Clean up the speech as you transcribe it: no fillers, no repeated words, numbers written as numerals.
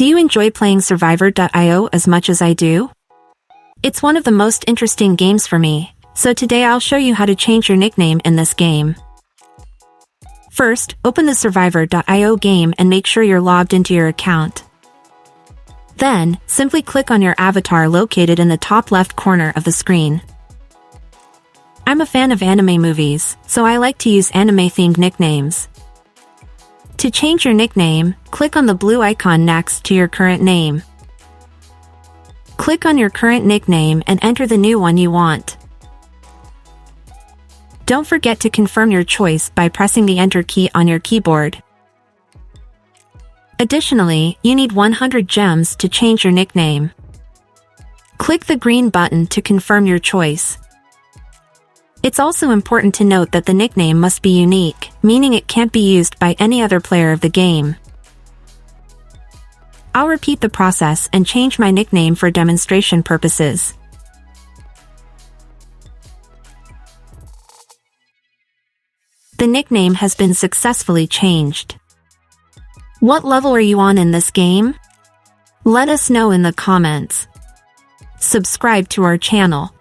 Do you enjoy playing Survivor.io as much as I do? It's one of the most interesting games for me, so today I'll show you how to change your nickname in this game. First, open the Survivor.io game and make sure you're logged into your account. Then, simply click on your avatar located in the top left corner of the screen. I'm a fan of anime movies, so I like to use anime-themed nicknames. To change your nickname, click on the blue icon next to your current name. Click on your current nickname and enter the new one you want. Don't forget to confirm your choice by pressing the Enter key on your keyboard. Additionally, you need 100 gems to change your nickname. Click the green button to confirm your choice. It's also important to note that the nickname must be unique, meaning it can't be used by any other player of the game. I'll repeat the process and change my nickname for demonstration purposes. The nickname has been successfully changed. What level are you on in this game? Let us know in the comments. Subscribe to our channel.